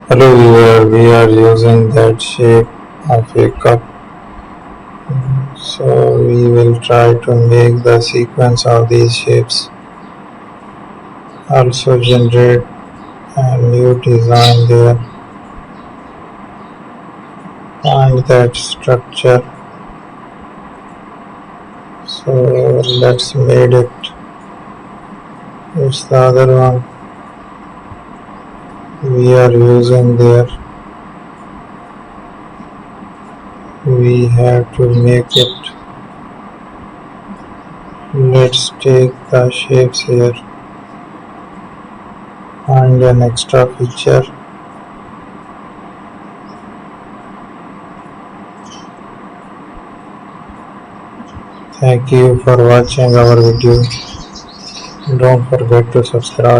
Hello viewer, we are using that shape of a cup. So we will try to make the sequence of these shapes. Also generate a new design there. Find that structure. So let's made it. It's the other one we are using there. We have to make it. Let's take the shapes here. Find an extra feature. Thank you for watching our video. Don't forget to subscribe.